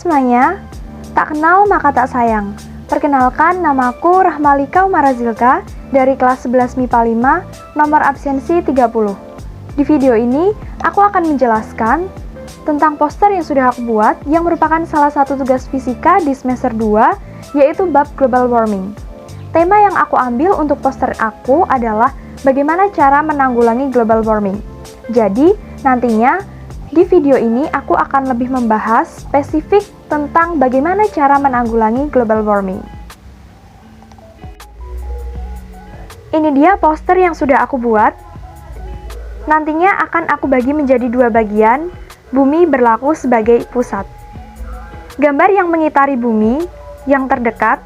semuanya, tak kenal maka tak sayang. Perkenalkan, namaku Rahmalika Umarazilka dari kelas 11 MIPA 5, nomor absensi 30. Di video ini, aku akan menjelaskan tentang poster yang sudah aku buat yang merupakan salah satu tugas fisika di semester 2, yaitu bab global warming. Tema yang aku ambil untuk poster aku adalah bagaimana cara menanggulangi global warming. Jadi, nantinya di video ini aku akan lebih membahas spesifik tentang bagaimana cara menanggulangi global warming. Ini dia poster yang sudah aku buat. Nantinya akan aku bagi menjadi dua bagian, bumi berlaku sebagai pusat. Gambar yang mengitari bumi, yang terdekat,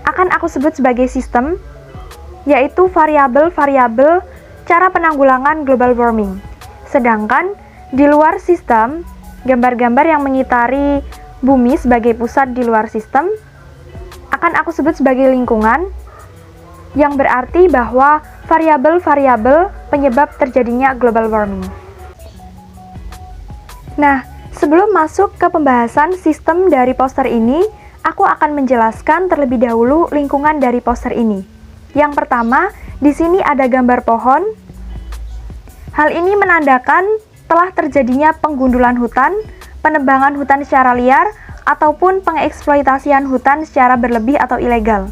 akan aku sebut sebagai sistem, yaitu variabel-variabel cara penanggulangan global warming. Sedangkan di luar sistem, gambar-gambar yang mengitari bumi sebagai pusat di luar sistem akan aku sebut sebagai lingkungan, yang berarti bahwa variabel-variabel penyebab terjadinya global warming. Nah, sebelum masuk ke pembahasan sistem dari poster ini, aku akan menjelaskan terlebih dahulu lingkungan dari poster ini. Yang pertama, di sini ada gambar pohon. Hal ini menandakan telah terjadinya penggundulan hutan, penebangan hutan secara liar, ataupun pengeksploitasian hutan secara berlebih atau ilegal.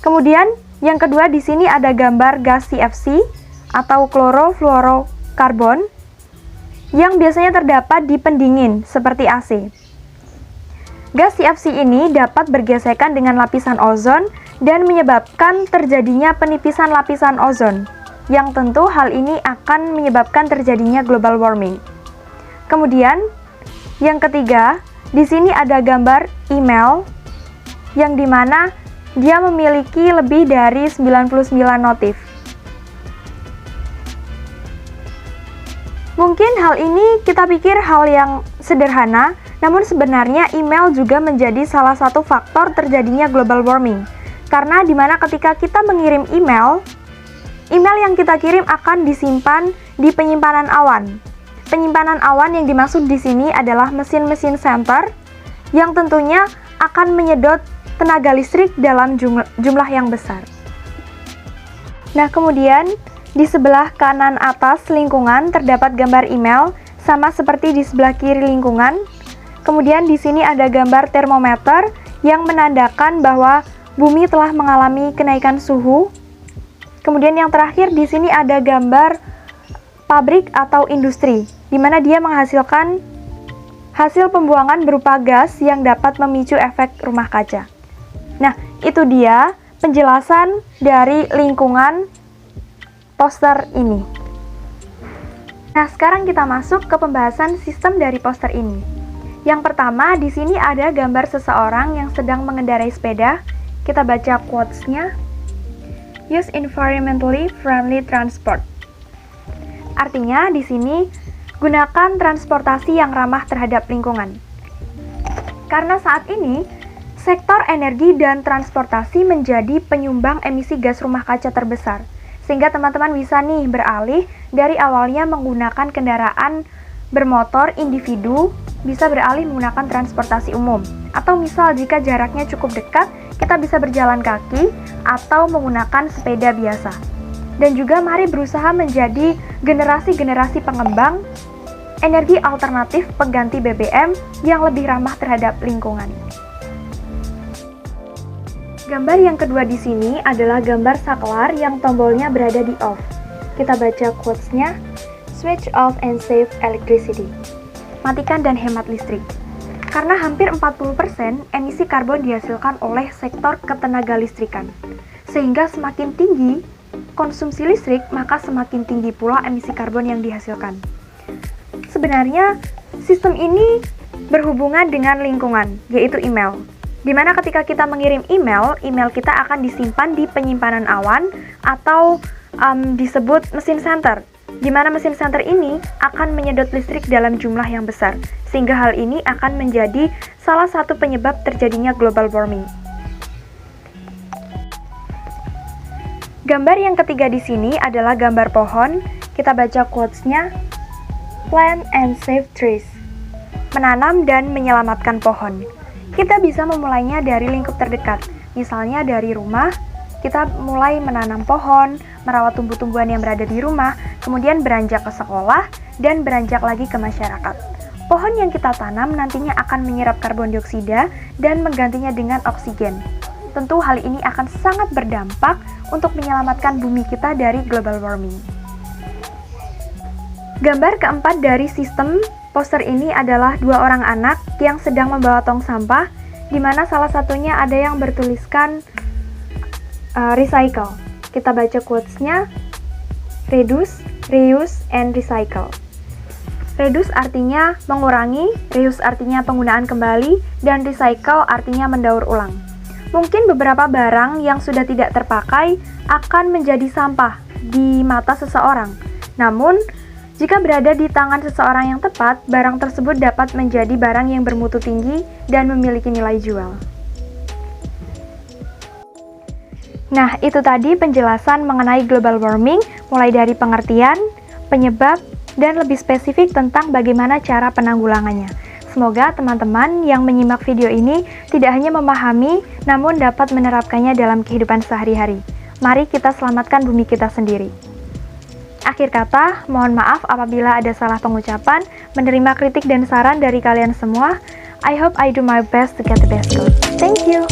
Kemudian, yang kedua di sini ada gambar gas CFC atau klorofluorokarbon yang biasanya terdapat di pendingin seperti AC. Gas CFC ini dapat bergesekan dengan lapisan ozon dan menyebabkan terjadinya penipisan lapisan ozon, yang tentu hal ini akan menyebabkan terjadinya global warming. Kemudian, yang ketiga, di sini ada gambar email, yang dimana dia memiliki lebih dari 99 notif. Mungkin hal ini kita pikir hal yang sederhana, namun sebenarnya email juga menjadi salah satu faktor terjadinya global warming. Karena dimana ketika kita mengirim email yang kita kirim akan disimpan di penyimpanan awan. Penyimpanan awan yang dimaksud di sini adalah mesin-mesin senter yang tentunya akan menyedot tenaga listrik dalam jumlah yang besar. Nah, kemudian di sebelah kanan atas lingkungan terdapat gambar email sama seperti di sebelah kiri lingkungan. Kemudian di sini ada gambar termometer yang menandakan bahwa bumi telah mengalami kenaikan suhu. Kemudian yang terakhir di sini ada gambar pabrik atau industri, di mana dia menghasilkan hasil pembuangan berupa gas yang dapat memicu efek rumah kaca. Nah, itu dia penjelasan dari lingkungan poster ini. Nah, sekarang kita masuk ke pembahasan sistem dari poster ini. Yang pertama, di sini ada gambar seseorang yang sedang mengendarai sepeda. Kita baca quotes-nya. Use environmentally friendly transport. Artinya di sini gunakan transportasi yang ramah terhadap lingkungan. Karena saat ini sektor energi dan transportasi menjadi penyumbang emisi gas rumah kaca terbesar. Sehingga teman-teman bisa nih beralih dari awalnya menggunakan kendaraan bermotor individu, bisa beralih menggunakan transportasi umum. Atau misal jika jaraknya cukup dekat, kita bisa berjalan kaki atau menggunakan sepeda biasa. Dan juga mari berusaha menjadi generasi-generasi pengembang energi alternatif pengganti BBM yang lebih ramah terhadap lingkungan. Gambar yang kedua di sini adalah gambar saklar yang tombolnya berada di off. Kita baca quotes-nya, switch off and save electricity. Matikan dan hemat listrik. Karena hampir 40% emisi karbon dihasilkan oleh sektor ketenagalistrikan. Sehingga semakin tinggi konsumsi listrik, maka semakin tinggi pula emisi karbon yang dihasilkan. Sebenarnya, sistem ini berhubungan dengan lingkungan, yaitu email. Dimana ketika kita mengirim email kita akan disimpan di penyimpanan awan atau disebut mesin center. Di mana mesin center ini akan menyedot listrik dalam jumlah yang besar, sehingga hal ini akan menjadi salah satu penyebab terjadinya global warming. Gambar yang ketiga di sini adalah gambar pohon. Kita baca quotes-nya, plant and save trees. menanam dan menyelamatkan pohon. Kita bisa memulainya dari lingkup terdekat, misalnya dari rumah, kita mulai menanam pohon, merawat tumbuh-tumbuhan yang berada di rumah, kemudian beranjak ke sekolah, dan beranjak lagi ke masyarakat. Pohon yang kita tanam nantinya akan menyerap karbon dioksida dan menggantinya dengan oksigen. Tentu hal ini akan sangat berdampak untuk menyelamatkan bumi kita dari global warming. Gambar keempat dari sistem poster ini adalah dua orang anak yang sedang membawa tong sampah, di mana salah satunya ada yang bertuliskan recycle. Kita baca quotes-nya, reduce, reuse, and recycle. Reduce artinya mengurangi, reuse artinya penggunaan kembali, dan recycle artinya mendaur ulang. Mungkin beberapa barang yang sudah tidak terpakai akan menjadi sampah di mata seseorang. Namun, jika berada di tangan seseorang yang tepat, barang tersebut dapat menjadi barang yang bermutu tinggi dan memiliki nilai jual. Nah, itu tadi penjelasan mengenai global warming, mulai dari pengertian, penyebab, dan lebih spesifik tentang bagaimana cara penanggulangannya. Semoga teman-teman yang menyimak video ini tidak hanya memahami, namun dapat menerapkannya dalam kehidupan sehari-hari. Mari kita selamatkan bumi kita sendiri. Akhir kata, mohon maaf apabila ada salah pengucapan, menerima kritik dan saran dari kalian semua. I hope I do my best to get the best score. Thank you!